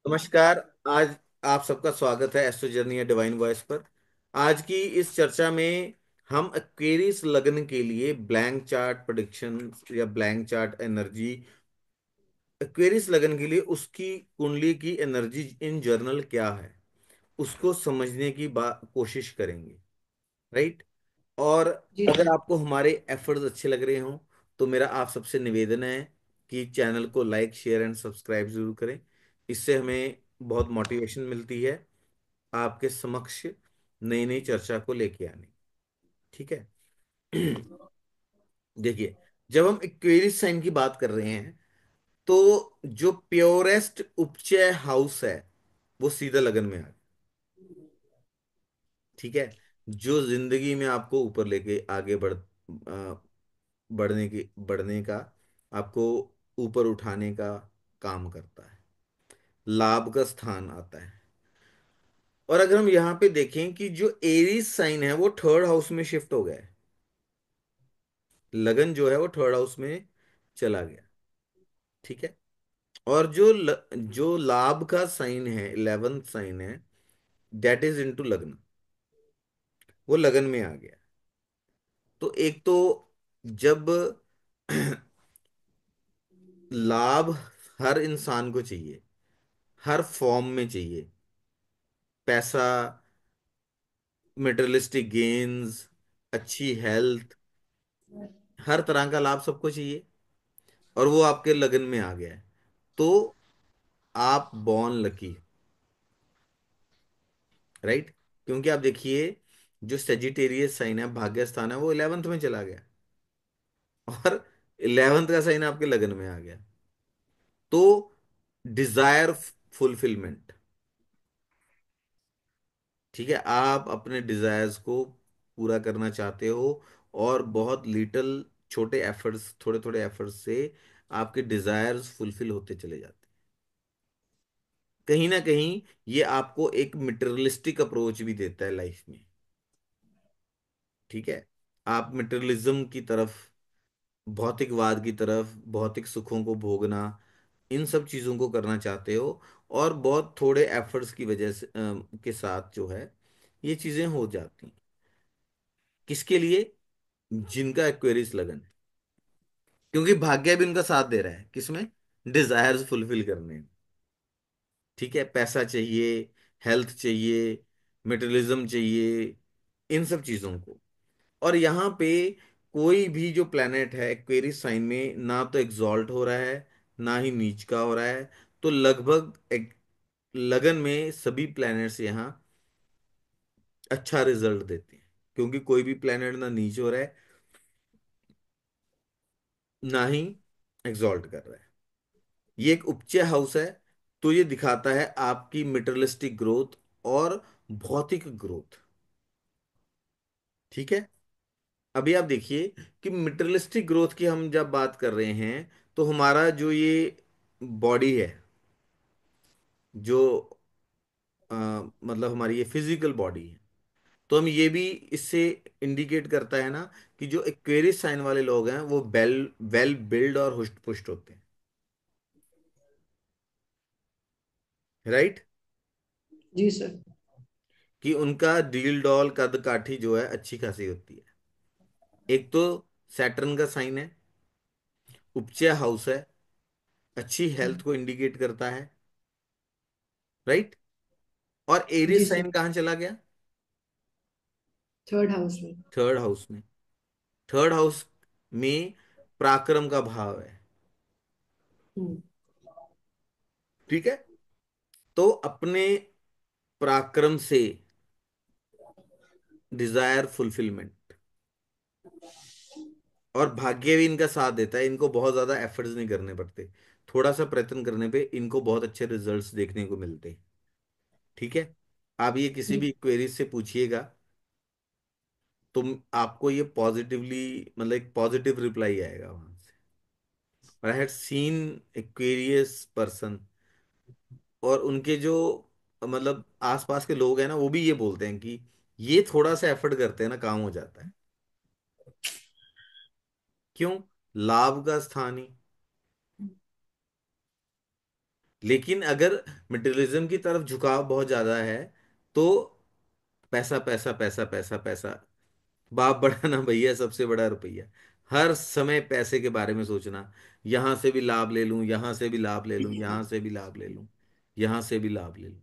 नमस्कार। आज आप सबका स्वागत है एस्ट्रो जर्नी या डिवाइन वॉइस पर। आज की इस चर्चा में हम एक्वेरियस लग्न के लिए ब्लैंक चार्ट प्रेडिक्शन या ब्लैंक चार्ट एनर्जी, एक्वेरियस लग्न के लिए उसकी कुंडली की एनर्जी इन जर्नल क्या है, उसको समझने की कोशिश करेंगे। राइट। और जी अगर सर। आपको हमारे एफर्ट्स अच्छे लग रहे हों तो मेरा आप सबसे निवेदन है कि चैनल को लाइक शेयर एंड सब्सक्राइब जरूर करें। इससे हमें बहुत मोटिवेशन मिलती है आपके समक्ष नई नई चर्चा को लेके आने। ठीक है। देखिए, जब हम इक्वेरियस साइन की बात कर रहे हैं तो जो प्योरेस्ट उपचय हाउस है वो सीधा लगन में आ गया। ठीक है। जो जिंदगी में आपको ऊपर लेके आगे बढ़ने का, आपको ऊपर उठाने का काम करता है, लाभ का स्थान आता है। और अगर हम यहाँ पे देखें कि जो एरीज साइन है वो थर्ड हाउस में शिफ्ट हो गया है, लगन जो है वो थर्ड हाउस में चला गया। ठीक है। और जो लाभ का साइन है, 11th साइन है, दैट इज इनटू लग्न, वो लगन में आ गया। तो एक तो जब लाभ हर इंसान को चाहिए, हर फॉर्म में चाहिए, पैसा, मेटेरियलिस्टिक गेन्स, अच्छी हेल्थ, हर तरह का लाभ सबको चाहिए, और वो आपके लगन में आ गया है, तो आप बॉर्न लकी। राइट। क्योंकि आप देखिए, जो सेजिटेरियस साइन है, भाग्य स्थान है, वो 11th में चला गया, और 11th का साइन आपके लगन में आ गया। तो डिजायर फुलफिलमेंट। ठीक है, आप अपने डिजायर्स को पूरा करना चाहते हो, और बहुत लिटिल, छोटे एफर्ट्स, थोड़े थोड़े एफर्ट्स से आपके डिजायर्स फुलफिल होते चले जाते हैं। कहीं ना कहीं ये आपको एक मटेरियलिस्टिक अप्रोच भी देता है लाइफ में। ठीक है। आप मटेरियलिज्म की तरफ, भौतिकवाद की तरफ, भौतिक सुखों को भोगना, इन सब चीजों को करना चाहते हो, और बहुत थोड़े एफर्ट्स की वजह से के साथ जो है ये चीजें हो जाती हैं। किसके लिए? जिनका एक्वेरियस लगन है। क्योंकि भाग्य भी उनका साथ दे रहा है किसमें? डिजायर्स फुलफिल करने में। ठीक है। पैसा चाहिए, हेल्थ चाहिए, मेटेरियलिज्म चाहिए, इन सब चीजों को। और यहाँ पे कोई भी जो प्लेनेट है एक्वेरियस साइन में, ना तो एग्जॉल्ट हो रहा है, ना ही नीच का हो रहा है। तो लगभग लगन में सभी प्लैनेट्स यहाँ अच्छा रिजल्ट देते हैं, क्योंकि कोई भी प्लेनेट ना नीच हो रहा है, ना ही एग्जॉल्ट कर रहा है। ये एक उपचय हाउस है, तो ये दिखाता है आपकी मटेरियलिस्टिक ग्रोथ और भौतिक ग्रोथ। ठीक है। अभी आप देखिए कि मटेरियलिस्टिक ग्रोथ की हम जब बात कर रहे हैं, तो हमारा जो ये बॉडी है, जो मतलब हमारी ये फिजिकल बॉडी है, तो हम ये भी इससे इंडिकेट करता है ना कि जो एक्वेरियस साइन वाले लोग हैं वो वेल वेल बिल्ड और हुष्ट पुष्ट होते हैं। राइट। जी सर। कि उनका डील डॉल कद काठी जो है अच्छी खासी होती है। एक तो सैटर्न का साइन है, उपचय हाउस है, अच्छी हेल्थ को इंडिकेट करता है। राइट। और जी एरिस सर। साइन कहाँ चला गया? थर्ड हाउस में। थर्ड हाउस में। थर्ड हाउस में पराक्रम का भाव है। हम्म। ठीक है। तो अपने पराक्रम से डिजायर फुलफिलमेंट, और भाग्य भी इनका साथ देता है, इनको बहुत ज्यादा एफर्ट्स नहीं करने पड़ते, थोड़ा सा प्रयत्न करने पे इनको बहुत अच्छे रिजल्ट्स देखने को मिलते हैं। ठीक है। आप ये किसी भी क्वेरी से पूछिएगा, तो आपको ये पॉजिटिवली, मतलब एक पॉजिटिव रिप्लाई आएगा वहां से। I had seen Aquarius person, और उनके जो मतलब आसपास के लोग हैं ना, वो भी ये बोलते हैं कि ये थोड़ा सा एफर्ट करते हैं ना, काम हो जाता है। क्यों? लाभ का स्थान ही। लेकिन अगर मटेरियलिज्म की तरफ झुकाव बहुत ज्यादा है तो पैसा पैसा पैसा पैसा पैसा, बाप बड़ा ना भैया, सबसे बड़ा रुपया। हर समय पैसे के बारे में सोचना, यहां से भी लाभ ले लूं, यहां से भी लाभ ले लूं, यहां से भी लाभ ले लूं, यहां से भी लाभ ले लूं।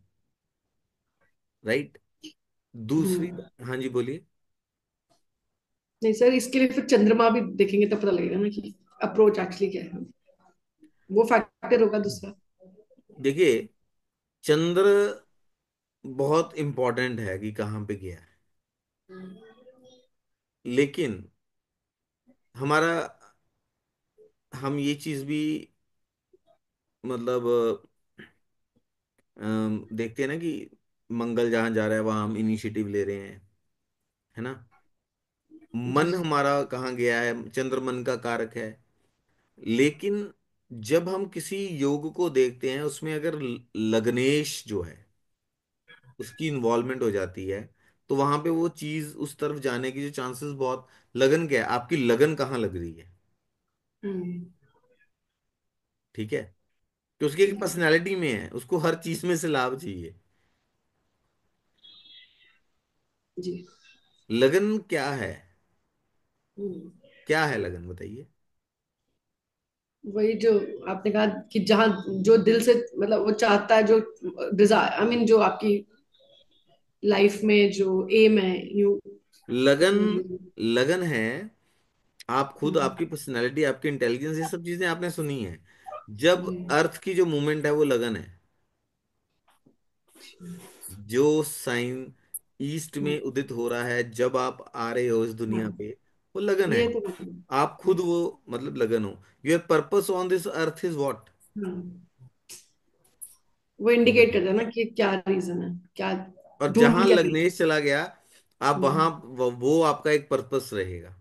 राइट। दूसरी, हम्म। हाँ जी बोलिए। नहीं सर, इसके लिए फिर चंद्रमा भी देखेंगे तब पता लगेगा ना कि अप्रोच एक्चुअली क्या है। वो फैक्टर होगा दूसरा। देखिए, चंद्र बहुत इंपॉर्टेंट है कि कहाँ पे गया है, लेकिन हमारा, हम ये चीज भी मतलब देखते हैं ना कि मंगल जहां जा रहा है वहां हम इनिशिएटिव ले रहे हैं, है ना। जी मन सर। हमारा कहाँ गया है, चंद्र मन का कारक है। लेकिन जब हम किसी योग को देखते हैं, उसमें अगर लग्नेश जो है उसकी इन्वॉल्वमेंट हो जाती है, तो वहां पे वो चीज उस तरफ जाने की जो चांसेस बहुत, लगन क्या है, आपकी लगन कहाँ लग रही है। हम्म। ठीक है। कि उसकी एक ठीक है। पर्सनैलिटी में है, उसको हर चीज में से लाभ चाहिए। जी। लगन क्या है, हम्म। क्या है लगन बताइए। वही जो आपने कहा कि जहाँ जो दिल से मतलब वो चाहता है, जो डिजायर आई मीन जो आपकी लाइफ में जो एम है, यू लगन, यू यू। लगन है, आप खुद, हम्म। आपकी पर्सनैलिटी, आपकी इंटेलिजेंस, ये सब चीजें आपने सुनी है। जब जी। अर्थ की जो मूवमेंट है वो लगन है। जो साइन ईस्ट हम्म। में उदित हो रहा है जब आप आ रहे हो इस दुनिया हाँ, पे, वो लगन है। ये तो आप खुद वो, मतलब लगन हो। Your purpose on this earth is what. हाँ, वो इंडिकेट करता है ना कि क्या रीजन है, क्या और ढूंढ जहां क्या रही लग्नेश चला गया, आप है। वहां, वो आपका एक पर्पस रहेगा।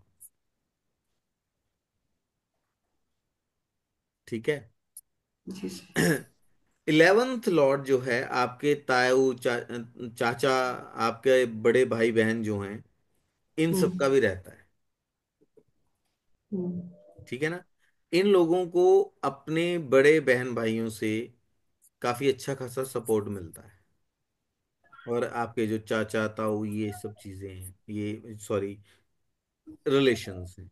ठीक है। जी सर। 11th लॉर्ड जो है आपके ताऊ चाचा, आपके बड़े भाई बहन जो हैं, इन सब हम्म। का भी रहता है। हम्म। ठीक है ना। इन लोगों को अपने बड़े बहन भाइयों से काफी अच्छा खासा सपोर्ट मिलता है। और आपके जो चाचा ताऊ, ये सब चीजें हैं, ये सॉरी रिलेशंस हैं।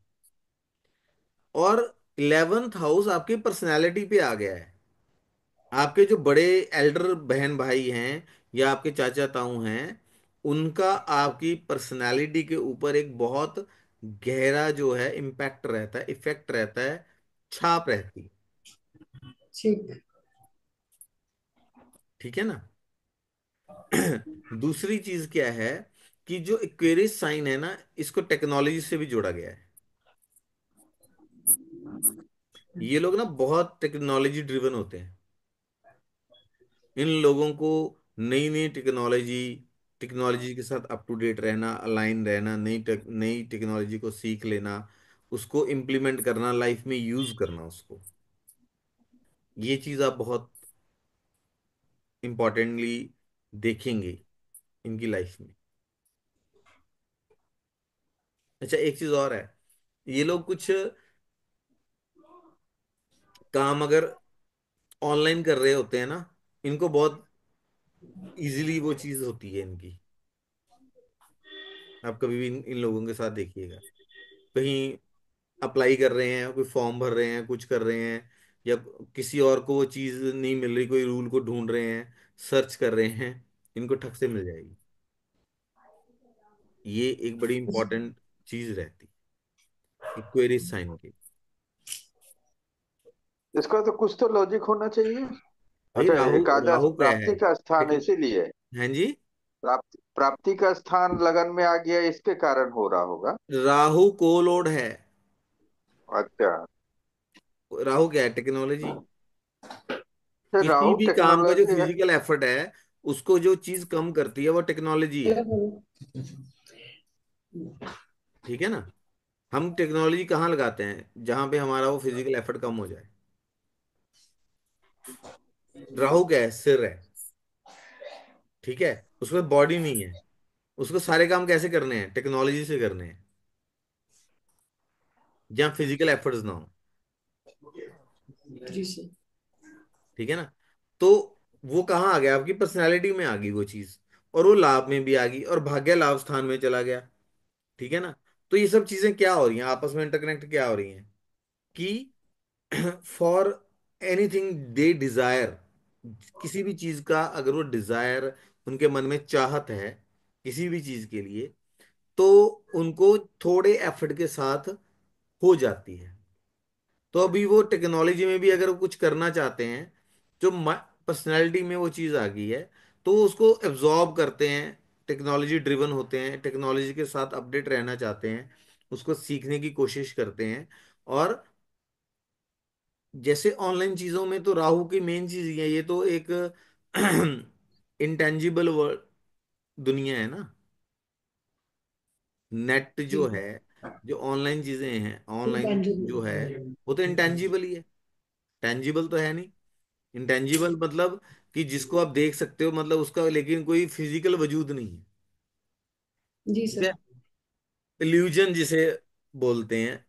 और 11th हाउस आपकी पर्सनैलिटी पे आ गया है। आपके जो बड़े एल्डर बहन भाई हैं या आपके चाचा ताऊ हैं, उनका आपकी पर्सनालिटी के ऊपर एक बहुत गहरा जो है इम्पैक्ट रहता है, इफेक्ट रहता है, छाप रहती है। ठीक। ठीक है ना। दूसरी चीज क्या है कि जो इक्वेरियस साइन है ना, इसको टेक्नोलॉजी से भी जोड़ा गया है। ये लोग ना बहुत टेक्नोलॉजी ड्रिवन होते हैं। इन लोगों को नई नई टेक्नोलॉजी, टेक्नोलॉजी के साथ अप टू डेट रहना, अलाइन रहना, नई टेक्नोलॉजी को सीख लेना, उसको इम्प्लीमेंट करना, लाइफ में यूज करना उसको, ये चीज आप बहुत इंपॉर्टेंटली देखेंगे इनकी लाइफ में। अच्छा, एक चीज और है, ये लोग कुछ काम अगर ऑनलाइन कर रहे होते हैं ना, इनको बहुत इजीली वो चीज होती है इनकी। आप कभी भी इन लोगों के साथ देखिएगा, कहीं अप्लाई कर रहे हैं, कोई फॉर्म भर रहे हैं, कुछ कर रहे हैं, या किसी और को वो चीज़ नहीं मिल रही, कोई रूल को ढूंढ रहे हैं, सर्च कर रहे हैं, इनको ठक से मिल जाएगी। ये एक बड़ी इंपॉर्टेंट चीज रहती है इक्वेरी साइन की। इसका तो कुछ तो लॉजिक होना चाहिए। भाई अच्छा, राहु, एकादश राहु क्या है, प्राप्ति का स्थान टेक्न, इसीलिए हैं जी। प्राप्ति का स्थान लगन में आ गया, इसके कारण हो रहा होगा। राहु को लोड है। अच्छा। राहु क्या है, टेक्नोलॉजी। तो किसी राहु भी काम का जो टेक्नोलॉजी है। फिजिकल एफर्ट है, उसको जो चीज कम करती है वो टेक्नोलॉजी है। ठीक है ना। हम टेक्नोलॉजी कहाँ लगाते हैं, जहां पे हमारा वो फिजिकल एफर्ट कम हो जाए। राहु क्या है, सिर है। ठीक है। उसमें बॉडी नहीं है, उसको सारे काम कैसे करने हैं, टेक्नोलॉजी से करने हैं, जहाँ फिजिकल एफर्ट्स ना हो। जी सर। ठीक है ना। तो वो कहाँ आ गया, आपकी पर्सनैलिटी में आ गई वो चीज, और वो लाभ में भी आ गई, और भाग्य लाभ स्थान में चला गया। ठीक है ना। तो ये सब चीजें क्या हो रही हैं आपस में इंटरकनेक्ट क्या हो रही हैं कि फॉर एनीथिंग दे डिजायर, किसी भी चीज का अगर वो डिजायर, उनके मन में चाहत है किसी भी चीज के लिए, तो उनको थोड़े एफर्ट के साथ हो जाती है। तो अभी वो टेक्नोलॉजी में भी अगर वो कुछ करना चाहते हैं, जो पर्सनैलिटी में वो चीज़ आ गई है, तो वो उसको एब्जॉर्ब करते हैं, टेक्नोलॉजी ड्रिवन होते हैं, टेक्नोलॉजी के साथ अपडेट रहना चाहते हैं, उसको सीखने की कोशिश करते हैं। और जैसे ऑनलाइन चीज़ों में तो राहु की मेन चीज़ ये है, ये तो एक इंटेंजिबल दुनिया है ना। नेट जो जी। है, जो ऑनलाइन चीज़ें हैं, ऑनलाइन जो है, इंटेंजिबल। वो तो इंटेंजिबल ही है, टेंजिबल तो है नहीं। इंटेंजिबल मतलब कि जिसको आप देख सकते हो, मतलब उसका लेकिन कोई फिजिकल वजूद नहीं है। जी ठीक सर। है। इल्यूजन जिसे बोलते हैं,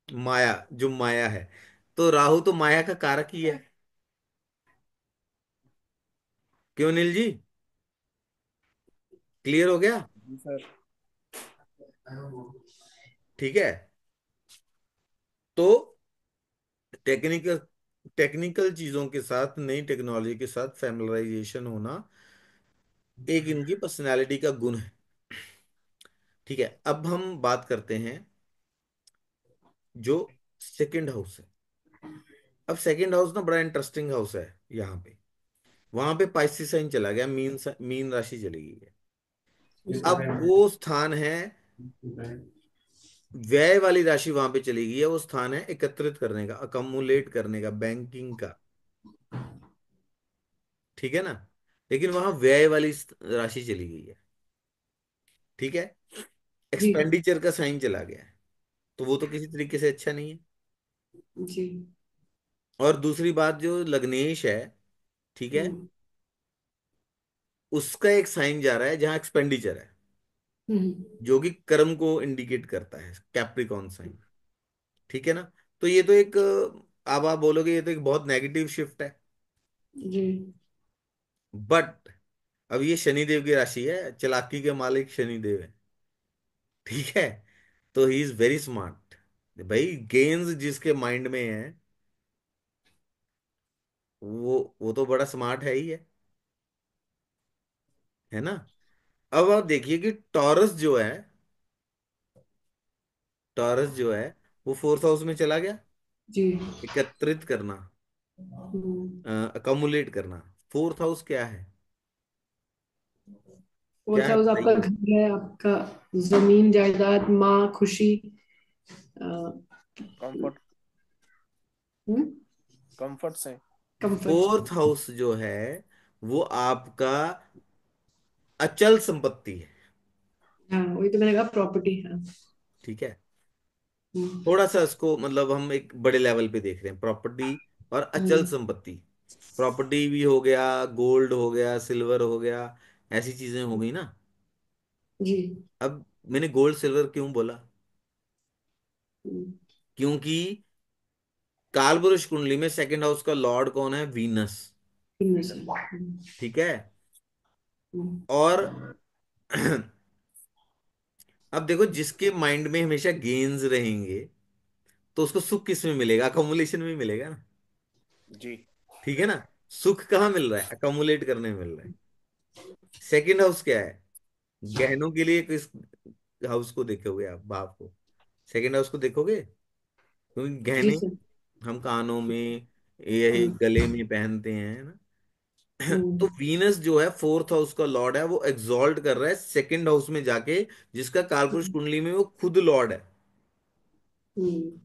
माया, जो माया है, तो राहु तो माया का कारक ही है। क्यों नील जी, क्लियर हो गया? जी सर। ठीक है। तो टेक्निकल टेक्निकल चीजों के साथ, नई टेक्नोलॉजी के साथ फैमिलराइजेशन होना एक इनकी पर्सनालिटी का गुण है। ठीक है, अब हम बात करते हैं जो सेकंड हाउस है। अब सेकंड हाउस ना बड़ा इंटरेस्टिंग हाउस है यहाँ पे। वहां पे पाइसेस साइन चला गया, मीन राशि चली गई है। अब वो स्थान है, व्यय वाली राशि वहां पे चली गई है, वो स्थान है एकत्रित करने का, अकमुलेट करने का, बैंकिंग का। ठीक है ना। लेकिन वहां व्यय वाली राशि चली गई है। ठीक है। जी। एक्सपेंडिचर का साइन चला गया है, तो वो तो किसी तरीके से अच्छा नहीं है। जी। और दूसरी बात, जो लग्नेश है, ठीक है, हम्म। उसका एक साइन जा रहा है जहां एक्सपेंडिचर है, हम्म। जो कि कर्म को इंडिकेट करता है, कैप्रिकॉन साइन। ठीक है ना। तो ये तो एक, अब आप बोलोगे ये तो एक बहुत नेगेटिव शिफ्ट है। जी। बट अब ये शनिदेव की राशि है, चालाकी के मालिक शनिदेव है। ठीक है। तो ही इज वेरी स्मार्ट। भाई गेन्स जिसके माइंड में है, वो तो बड़ा स्मार्ट है ही है ना। अब आप देखिए कि टॉरस जो है, टॉरस जो है, वो फोर्थ हाउस में चला गया। जी। एकत्रित करना, अकोमुलेट करना। फोर्थ हाउस क्या है? क्या फोर्थ है हाउस आपका बताइए। घर है, आपका जमीन जायदाद, माँ, खुशी। कंफर्ट। कंफर्ट से। कंफर्ट। फोर्थ हाउस जो है, वो आपका अचल संपत्ति है। हाँ, वही तो मैंने कहा, प्रॉपर्टी है। ठीक है। हम्म। थोड़ा सा इसको मतलब हम एक बड़े लेवल पे देख रहे हैं, प्रॉपर्टी और अचल हम्म। संपत्ति। प्रॉपर्टी भी हो गया, गोल्ड हो गया, सिल्वर हो गया, ऐसी चीजें हो गई ना। जी। अब मैंने गोल्ड सिल्वर क्यों बोला? हम्म। क्योंकि कालपुरुष कुंडली में सेकंड हाउस का लॉर्ड कौन है? वीनस। इनमें से। ठीक है। हम्म। और अब देखो, जिसके माइंड में हमेशा गेन्स रहेंगे, तो उसको सुख किस में मिलेगा? अकोमुलेशन में मिलेगा ना। जी। ठीक है ना। सुख कहाँ मिल रहा है? अकोमुलेट करने में मिल रहा है। सेकंड हाउस क्या है? गहनों के लिए किस हाउस को देखोगे आप? बाप को, सेकंड हाउस को देखोगे, क्योंकि जी गहने सर। हम कानों में, यही हम्म। गले में पहनते हैं ना। तो हम्म। वीनस जो है फोर्थ हाउस का लॉर्ड है, वो एग्जॉल्ट कर रहा है सेकंड हाउस में जाके, जिसका कालपुरुष कुंडली में वो खुद लॉर्ड है। हम्म।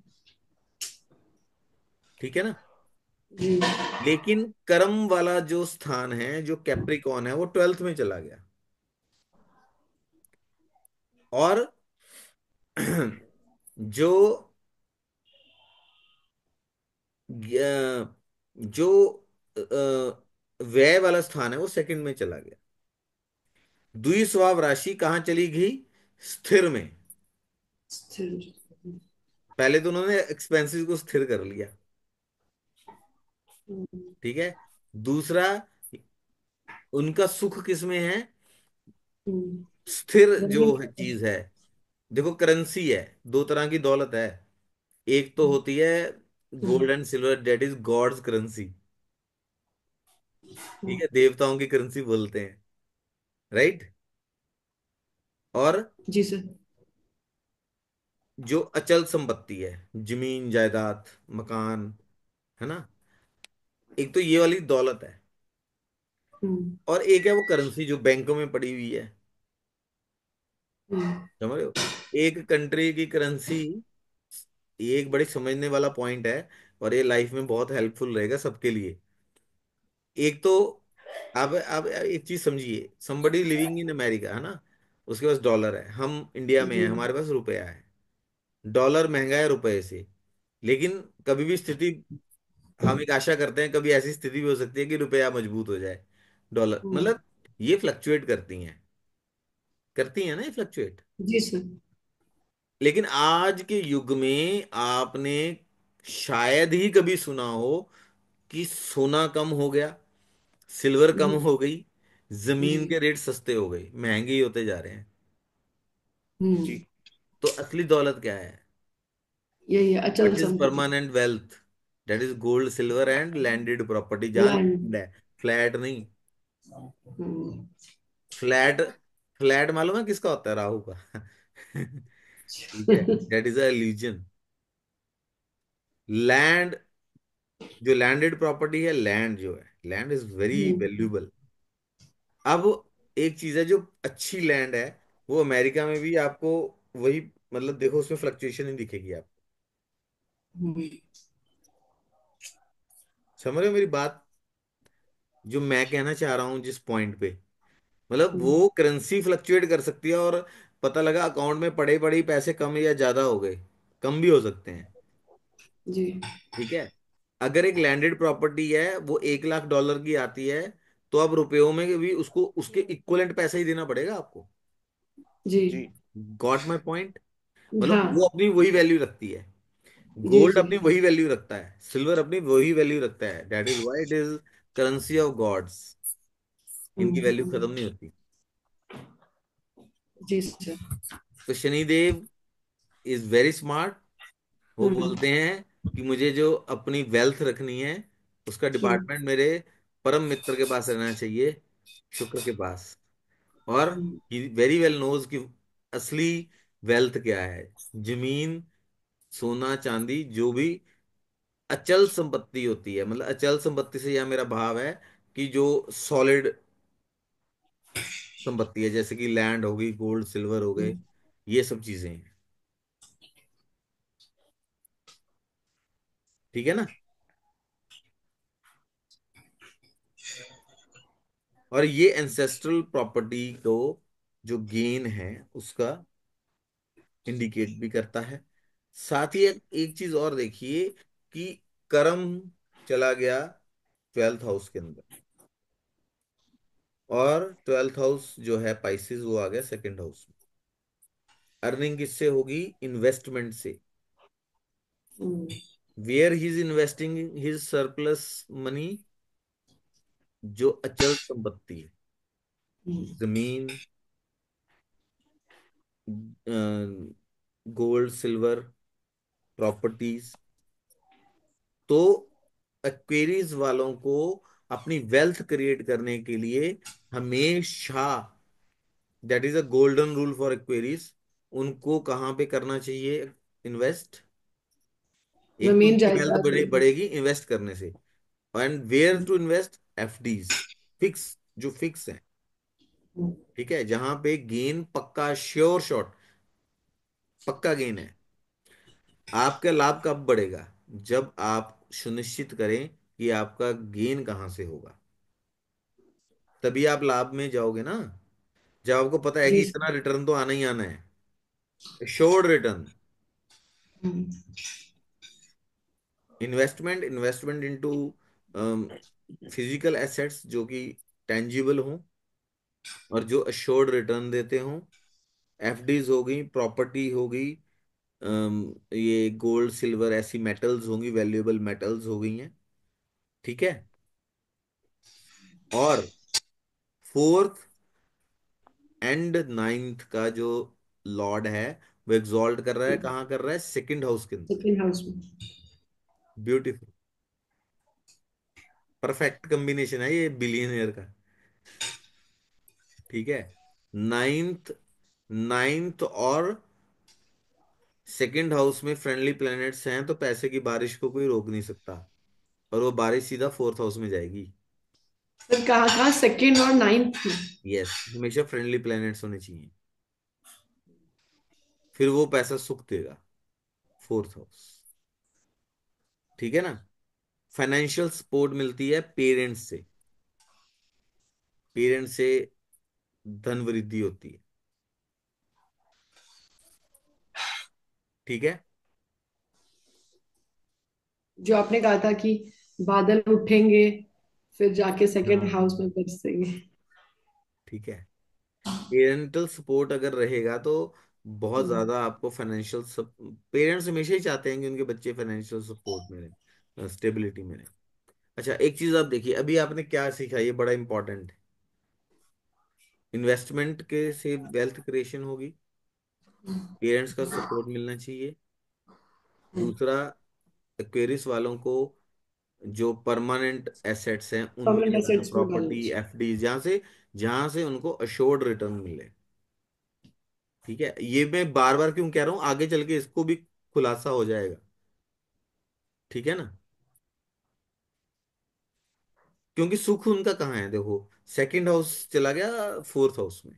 ठीक है ना। जी। लेकिन कर्म वाला जो स्थान है, जो कैप्रिकॉन है, वो ट्वेल्थ में चला गया। और जो जो व्यय वाला स्थान है, वो सेकंड में चला गया। द्विस्वाव राशि कहाँ चली गई? स्थिर में। स्थिर। पहले तो उन्होंने एक्सपेंसेस को स्थिर कर लिया। हम्म। ठीक है। दूसरा, उनका सुख किस में है? हम्म। स्थिर जो जमीन पे। चीज है। देखो करेंसी है, दो तरह की दौलत है। एक तो होती है हम्म। Gold and silver, that is God's currency. ठीक हम्म। है, देवताओं की करेंसी बोलते हैं, राइट। और जी सर। जो अचल संपत्ति है, जमीन जायदाद, मकान, है ना, एक तो ये वाली दौलत है। हम्म। और एक है वो करेंसी जो बैंकों में पड़ी हुई है। हम्म। समझ रहे हो? एक कंट्री की करेंसी, ये एक बड़ी समझने वाला पॉइंट है, और ये लाइफ में बहुत हेल्पफुल रहेगा सबके लिए। एक तो आप एक चीज समझिए, somebody लिविंग इन अमेरिका, है ना, उसके पास डॉलर है, हम इंडिया में जी। है, हमारे पास रुपया है। डॉलर महंगा है रुपए से, लेकिन कभी भी स्थिति, हम एक आशा करते हैं कभी ऐसी स्थिति भी हो सकती है कि रुपया मजबूत हो जाए। डॉलर हम्म। मतलब, ये फ्लक्चुएट करती हैं ना, ये फ्लक्चुएट। जी सर। लेकिन आज के युग में आपने शायद ही कभी सुना हो कि सोना कम हो गया, सिल्वर कम हम्म। हो गई, जमीन जी। के रेट सस्ते हो गए, महंगे ही होते जा रहे हैं। हम्म। तो असली दौलत क्या है? यही है अचल व्हाट इज संपत्ति। Permanent wealth? That is gold silver and landed property, जहां लैंड। लैंड है, फ्लैट नहीं। हम्म। फ्लैट, फ्लैट मालूम है किसका होता है? राहु का। ठीक है, that is a illusion. Land, जो लैंडेड प्रॉपर्टी है, लैंड जो है, land is very hmm. Valuable. अब एक चीज है जो अच्छी लैंड है, वो अमेरिका में भी आपको वही, मतलब देखो उसमें फ्लक्चुएशन ही दिखेगी आप। हम्म। समझ रहे हो मेरी बात, जो मैं कहना चाह रहा हूँ जिस पॉइंट पे, मतलब हम्म। वो करेंसी फ्लक्चुएट कर सकती है, और पता लगा अकाउंट में पड़े पड़े ही पैसे कम या ज्यादा हो गए, कम भी हो सकते हैं। जी। ठीक है, अगर एक लैंडेड प्रॉपर्टी है वो 1 लाख डॉलर की आती है, तो अब रुपयों में भी उसको उसके इक्वलेंट पैसा ही देना पड़ेगा आपको। जी। Got my point? मतलब हाँ। वो अपनी वही वैल्यू रखती है, जी गोल्ड जी। अपनी वही वैल्यू रखता है, सिल्वर अपनी वही वैल्यू रखता है, that is why it is currency of gods. इनकी वैल्यू हम्म। खत्म नहीं होती। जी सर। तो शनिदेव इज वेरी स्मार्ट। वो हम्म। बोलते हैं कि मुझे जो अपनी वेल्थ रखनी है, उसका हम्म। डिपार्टमेंट मेरे परम मित्र के पास रहना चाहिए, शुक्र के पास। और हम्म। ही वेरी वेल नोज कि असली वेल्थ क्या है। जमीन, सोना, चांदी, जो भी अचल संपत्ति होती है, मतलब अचल संपत्ति से यह मेरा भाव है कि जो सॉलिड संपत्ति है, जैसे कि लैंड हो गई, गोल्ड सिल्वर हो गए, हम्म। ये सब चीजें हैं। ठीक है ना? और ये एंसेस्ट्रल प्रॉपर्टी को जो गेन है उसका इंडिकेट भी करता है। साथ ही एक चीज और देखिए कि कर्म चला गया 12th हाउस के अंदर, और 12th हाउस जो है पाइसेस, वो आ गया 2nd हाउस में। अर्निंग किससे होगी? इन्वेस्टमेंट से। हम्म। Where he is investing his surplus money? जो अचल संपत्ति है, हम्म। जमीन, गोल्ड सिल्वर, प्रॉपर्टीज। तो एक्वेरीज वालों को अपनी वेल्थ क्रिएट करने के लिए हमेशा, that is a golden rule for Aquarius, उनको कहाँ पे करना चाहिए इन्वेस्ट? एक तो जमीन उनकी वेल्थ जायदाद पे। बढ़ेगी इन्वेस्ट करने से। And where to invest? FDs, fix, जो फिक्स है। हम्म। ठीक है, जहां पे गेन पक्का, श्योर शॉट, पक्का गेन है। आपका लाभ कब बढ़ेगा? जब आप सुनिश्चित करें कि आपका गेन कहाँ से होगा, तभी आप लाभ में जाओगे ना। जब आपको पता है कि जी इतना सर। रिटर्न तो आना ही आना है, श्योर्ड रिटर्न। हम्म। इन्वेस्टमेंट इनटू फिजिकल एसेट्स जो कि टेंजिबल हों, और जो अश्योर्ड रिटर्न देते हों। एफडीज हो गई, प्रॉपर्टी हो गई, ये गोल्ड सिल्वर ऐसी मेटल्स होंगी, वैल्यूएबल मेटल्स हो गई हैं। ठीक है, और फोर्थ एंड नाइन्थ का जो लॉर्ड है वो एग्जॉल्ट कर रहा है, कहाँ कर रहा है, सेकंड हाउस के अंदर। सेकेंड हाउस में। ब्यूटीफुल, परफेक्ट कॉम्बिनेशन है ये बिलियनियर का। ठीक है। नाइन्थ, नाइन्थ और सेकंड हाउस में फ्रेंडली प्लैनेट्स हैं, तो पैसे की बारिश को कोई रोक नहीं सकता, और वो बारिश सीधा फोर्थ हाउस में जाएगी। सर कहाँ कहाँ, सेकेंड और नाइन्थ में? यस, हमेशा फ्रेंडली प्लैनेट्स होने चाहिए, फिर वो पैसा सुख देगा, फोर्थ हाउस। ठीक है ना। फाइनेंशियल सपोर्ट मिलती है पेरेंट्स से, पेरेंट्स से धन वृद्धि होती है। ठीक है। जो आपने कहा था कि बादल उठेंगे फिर जाके सेकेंड हाँ, हाउस में बरसेंगे। ठीक है। पेरेंटल सपोर्ट अगर रहेगा तो बहुत हम्म, ज्यादा आपको फाइनेंशियल सब, पेरेंट्स हमेशा ही चाहते हैं कि उनके बच्चे फाइनेंशियल सपोर्ट में रहे, स्टेबिलिटी में रहे। अच्छा, एक चीज आप देखिए, अभी आपने क्या सीखा, ये बड़ा इंपॉर्टेंट है। इन्वेस्टमेंट के से वेल्थ क्रिएशन होगी, पेरेंट्स का सपोर्ट मिलना चाहिए। दूसरा, एक्वेरियस वालों को जो परमानेंट एसेट्स हैं परमानेंट उनके अंदर एसेट्स में डालना प्रॉपर्टी, चाहिए। एफडी, जहां से उनको अश्योर्ड रिटर्न मिले। ठीक है, ये मैं बार बार क्यों कह रहा हूँ, आगे चल के इसको भी खुलासा हो जाएगा। ठीक है ना। क्योंकि सुख उनका कहाँ है, देखो, सेकंड हाउस चला गया फोर्थ हाउस में।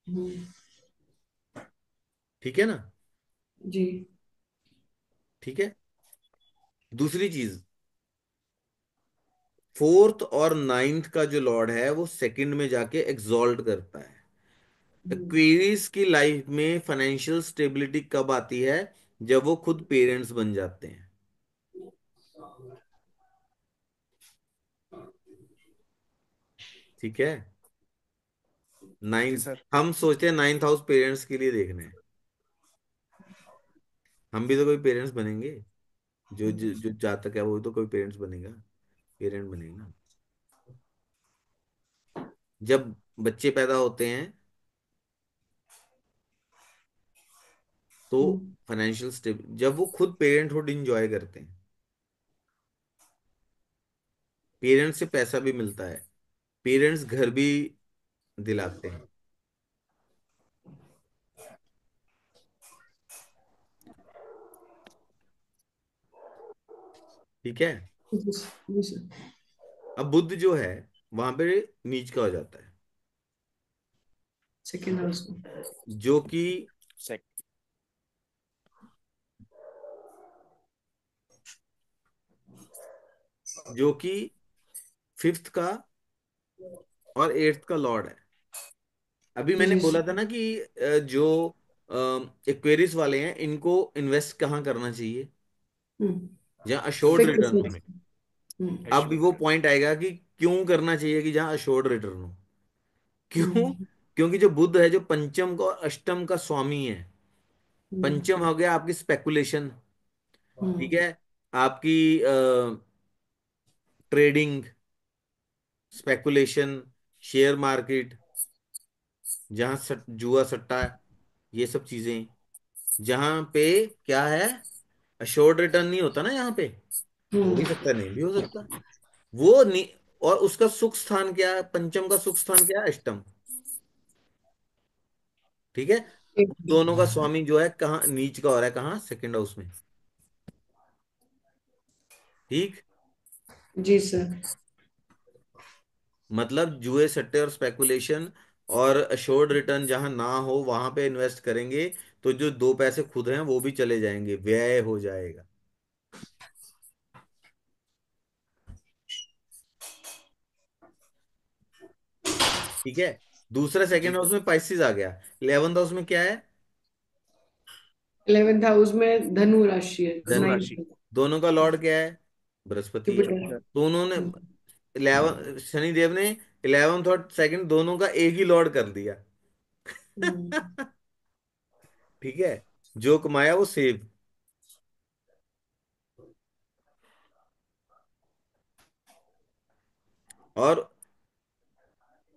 हम्म, ठीक है ना। जी। ठीक है। दूसरी चीज, फोर्थ और नाइन्थ का जो लॉर्ड है वो सेकंड में जाके एग्जॉल्ट करता है। हम्म, एक्वेरियस की लाइफ में फाइनेंशियल स्टेबिलिटी कब आती है, जब वो खुद पेरेंट्स बन जाते हैं। ठीक है। जी नाइन्थ, सर। हम सोचते हैं नाइन्थ हाउस पेरेंट्स के लिए देखना है, हम भी तो कोई पेरेंट्स बनेंगे, जो जातक है वो तो कोई पेरेंट्स बनेगा, पेरेंट बनेगा ना। जब बच्चे पैदा होते हैं तो हम्म, फाइनेंशियल स्टेबल, जब वो खुद पेरेंटहुड इंजॉय करते हैं, पेरेंट्स से पैसा भी मिलता है, पेरेंट्स घर भी दिलाते हैं। ठीक है। जी जी सर। अब बुद्ध जो है वहां पे नीच का हो जाता है, सेकेंड हाउस में। जो कि सेक जो कि फिफ्थ का और एट्थ का लॉर्ड है। अभी मैंने जी बोला था सर। ना कि जो एक्वेरियस वाले हैं इनको इन्वेस्ट कहाँ करना चाहिए, जहाँ अशोर्ड फिक्स रिटर्न एसेट्स। हो। हम्म, अब भी एश्योर्ड वो रिटर्न। पॉइंट आएगा कि क्यों करना चाहिए कि जहाँ अशोर्ड रिटर्न हो। क्यों? हम्म, क्योंकि जो बुद्ध है, जो पंचम का और अष्टम का स्वामी है। हम्म, पंचम हो गया आपकी स्पेकुलेशन, ठीक हम्म, है, आपकी ट्रेडिंग, स्पेकुलेशन, शेयर मार्केट, जहाँ जुआ सट्टा है, ये सब चीजें, जहाँ पे क्या है, अश्योर्ड रिटर्न नहीं होता ना यहाँ पे, हो भी हम्म, सकता है नहीं भी हो सकता, वो नहीं। और उसका सुख स्थान क्या है, पंचम का सुख स्थान क्या है, अष्टम। ठीक है। दोनों का स्वामी जो है कहाँ, नीच का हो रहा है कहाँ, सेकंड हाउस में। ठीक। जी सर। मतलब जुए सट्टे और स्पेकुलेशन और अश्योर्ड रिटर्न जहां ना हो वहां पे इन्वेस्ट करेंगे तो जो दो पैसे खुद हैं वो भी चले जाएंगे, व्यय हो जाएगा। ठीक है। दूसरा, सेकंड जी हाउस में पाइसेस आ गया, 11th हाउस में क्या है, 11th हाउस में धनु राशि है, धनु नाइन्थ राशि। में। दोनों का लॉर्ड क्या है, बृहस्पति है। जुपिटर। जुपिटर। तो उन्होंने 11, शनिदेव ने 11th और सेकंड दोनों का एक ही लॉर्ड कर दिया। ठीक है। जो कमाया वो सेव। और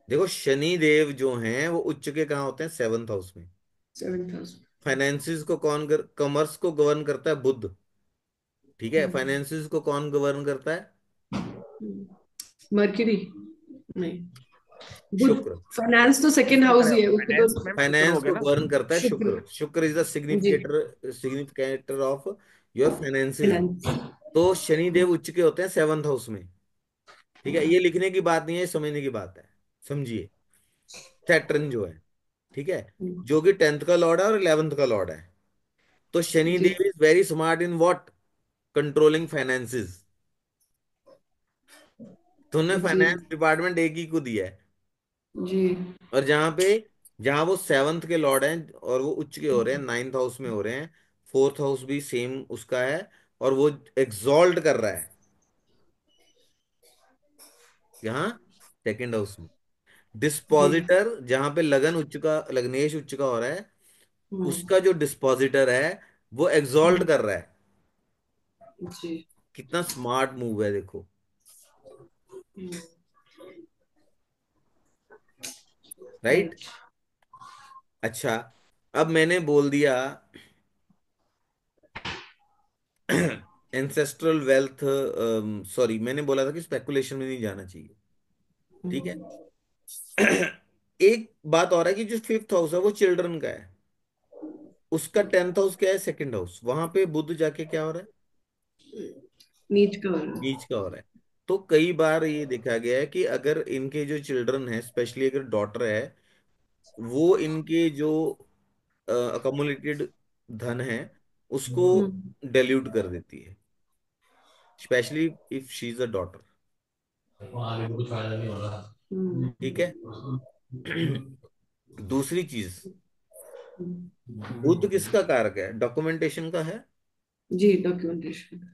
देखो शनि देव जो हैं वो उच्च के कहाँ होते हैं? 7th हाउस में। 7,000। फाइनेंसिस को कॉमर्स को गवर्न करता है बुध। ठीक है, फाइनेंसिस को कौन गवर्न करता है? मर्क्यूरी, नहीं, बुध। शुक्र। फाइनेंस तो सेकंड शुक्र हाउस है, ही है, उसको फाइनेंस तो। मैम शुक्र हो फाइनेंस गया को ना। गवर्न करता है शुक्र। शुक्र। शुक्र इज द जी। Significator of your finances. Finance. तो शनि देव उच्च के होते हैं 7th हाउस में। ठीक है, ये लिखने की बात नहीं है, समझने की बात है। समझिए, सैटर्न जो है, ठीक है, जो कि 10th का लॉर्ड है और 11th का लॉर्ड है। तो Shani ji. Dev is very smart in what? Controlling finances. तो उन्होंने जी। फाइनेंस डिपार्टमेंट एक ही को दिया है। जी। और जहां वो 7th के लॉर्ड हैं और वो उच्च के हो रहे हैं, 9th हाउस में हो रहे हैं, 4th हाउस भी सेम उसका है, और वो एग्जॉल्ट कर रहा है यहाँ 2nd हाउस में। जी। डिस्पोजिटर जहां पे लगन उच्च का, लग्नेश उच्च का हो रहा है, हम्म। उसका जो डिस्पोजिटर है वो एग्जॉल्ट कर रहा है। जी। कितना स्मार्ट मूव है देखो। राइट। राइट। अच्छा, अब मैंने बोल दिया एंसेस्ट्रल वेल्थ, सॉरी, मैंने बोला था कि स्पेकुलेशन में नहीं जाना चाहिए। ठीक है। एक बात और है कि जो 5th हाउस है वो चिल्ड्रन का है, उसका 10th हाउस क्या है? 2nd house. वहां पे बुध जाके क्या हो रहा है? नीच का वाला। नीच का हो रहा है। तो कई बार ये देखा गया है कि अगर इनके जो चिल्ड्रन है, स्पेशली अगर डॉटर है, वो इनके जो अकोमुलेटेड धन है उसको हम्म। डेल्यूट कर देती है, specially if she is a daughter. आगे तो कुछ फायदा नहीं होगा। हम्म। ठीक है। दूसरी चीज, बुध किसका कारक है? डॉक्यूमेंटेशन का है। जी, डॉक्यूमेंटेशन।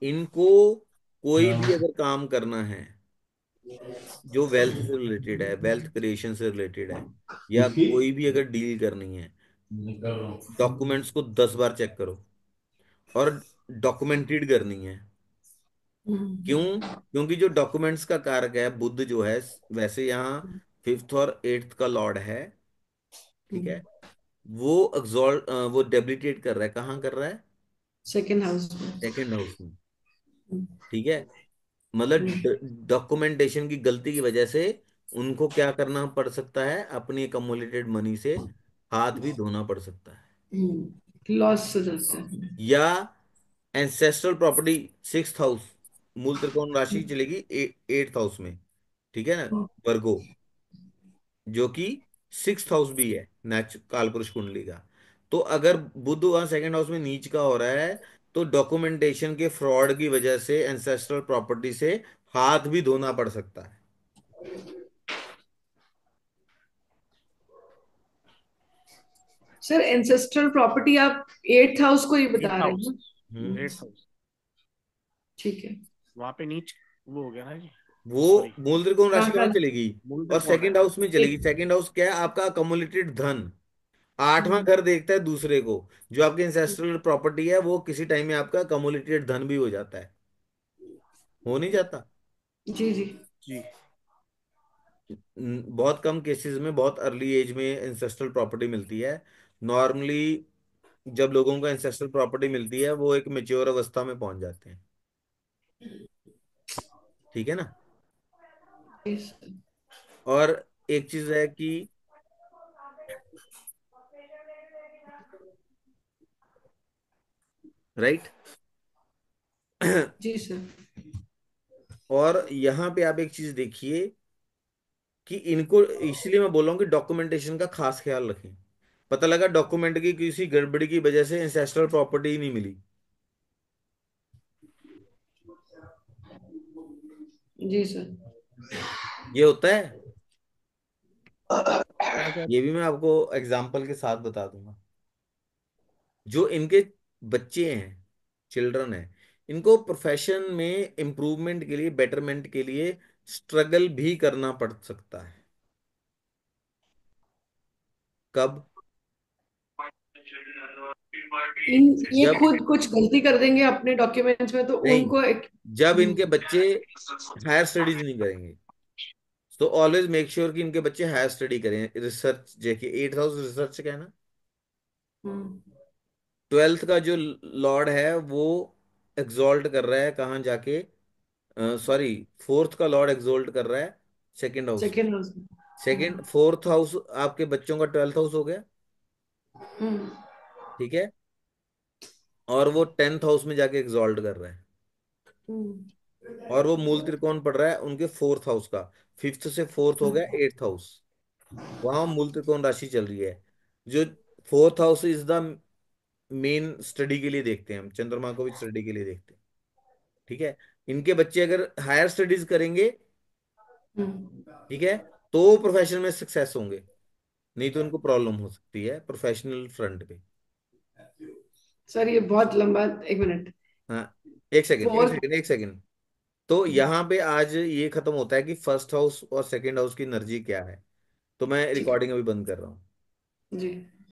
इनको कोई भी अगर काम करना है जो वेल्थ से रिलेटेड है, वेल्थ क्रिएशन से रिलेटेड है, या उसकी कोई भी अगर डील करनी है, डॉक्यूमेंट्स को 10 बार चेक करो। और डॉक्यूमेंटेड करनी है। क्यों? क्योंकि जो डॉक्यूमेंट्स का कारक है बुध जो है, वैसे यहाँ 5th और 8th का लॉर्ड है। ठीक है। वो एग्जॉल्ट, वो डेबिलिटेट कर रहा है, कहाँ कर रहा है? सेकेंड हाउस में। 2nd हाउस में। हम्म। ठीक है। मतलब डॉक्यूमेंटेशन की गलती की वजह से उनको क्या करना पड़ सकता है? अपनी अकोमुलेटेड मनी से हाथ भी धोना पड़ सकता है। लॉस हो जाता है। या एंसेस्ट्रल प्रॉपर्टी 6th हाउस, मूल त्रिकोण राशि चलेगी 8th हाउस में। ठीक है ना? वर्गो, जो कि 6th हाउस भी है कालपुरुष कुंडली का। तो अगर बुध वहां 2nd हाउस में नीच का हो रहा है, तो डॉक्यूमेंटेशन के फ्रॉड की वजह से एंसेस्ट्रल प्रॉपर्टी से हाथ भी धोना पड़ सकता है। सर, एंसेस्ट्रल प्रॉपर्टी आप एट्थ हाउस को ही बता एट्थ रहे हाउस। हैं ना? हम्म। एट्थ हाउस ठीक है। वहां पे नीच वो हो गया ना जी। वो सॉरी, मूल त्रिकोण कहाँ राशि का? कहाँ चलेगी? मूल और त्रिकोण 2nd राशि। हाउस में चलेगी। एक। 2nd हाउस क्या है? आपका अकोमुलेटेड धन। 8वां घर देखता है दूसरे को। जो आपकी इंसेस्ट्रल प्रॉपर्टी है वो किसी टाइम में आपका अकोमुलेटेड धन भी हो जाता है। हो नहीं जाता? जी। जी। जी। बहुत कम केसेस में बहुत अर्ली एज में इंसेस्ट्रल प्रॉपर्टी मिलती है। नॉर्मली जब लोगों को इंसेस्ट्रल प्रॉपर्टी मिलती है वो एक मेच्योर अवस्था में पहुंच जाते हैं। ठीक है ना? Yes. और एक चीज है कि राइट। जी सर। और यहाँ पे आप एक चीज देखिए कि इनको, इसलिए मैं बोल रहा हूँ कि डॉक्यूमेंटेशन का खास ख्याल रखें। पता लगा डॉक्यूमेंट की किसी गड़बड़ी की वजह से इंसेस्ट्रल प्रॉपर्टी ही नहीं मिली। जी सर। ये होता है। क्या सर? ये भी मैं आपको एग्जाम्पल के साथ बता दूंगा। जो इनके बच्चे हैं, चिल्ड्रन हैं, इनको प्रोफेशन में इम्प्रूवमेंट के लिए, बेटरमेंट के लिए स्ट्रगल भी करना पड़ सकता है। कब? ये जब, खुद कुछ गलती कर देंगे अपने डॉक्यूमेंट्स में तो नहीं, उनको एक। जब इनके बच्चे हायर स्टडीज नहीं करेंगे, तो ऑलवेज मेक श्योर कि इनके बच्चे हायर स्टडी करें। रिसर्च देखिए, 8th हाउस रिसर्च का है ना। हम्म। 12th का जो लॉर्ड है वो एग्जॉल्ट कर रहा है कहाँ जाके, सॉरी, 4th का लॉर्ड एग्जॉल्ट कर रहा है सेकंड हाउस में। सेकेंड हाउस में। सेकंड 4th हाउस आपके बच्चों का 12th हाउस हो गया। हम्म। ठीक है। और वो 10th हाउस में जाके एग्जॉल्ट कर रहा है। हम्म। और वो मूल त्रिकोण पड़ रहा है उनके 4th हाउस का। 5th से 4th हो गया 8th हाउस। वहां मूल त्रिकोण राशि चल रही है। जो 4th house is the main study के लिए देखते हैं हम, चंद्रमा को भी स्टडी के लिए देखते हैं। ठीक है। इनके बच्चे अगर हायर स्टडीज करेंगे, हम्म। ठीक है, तो प्रोफेशन में सक्सेस होंगे। नहीं तो उनको प्रॉब्लम हो सकती है प्रोफेशनल फ्रंट पे। सर ये बहुत लंबा, एक मिनट। हाँ, एक सेकंड एक फोर्थ। सेकंड एक सेकंड। तो यहाँ पे आज ये खत्म होता है कि फर्स्ट हाउस और सेकंड हाउस की एनर्जी क्या है। तो मैं ठीक है रिकॉर्डिंग अभी बंद कर रहा हूँ। जी।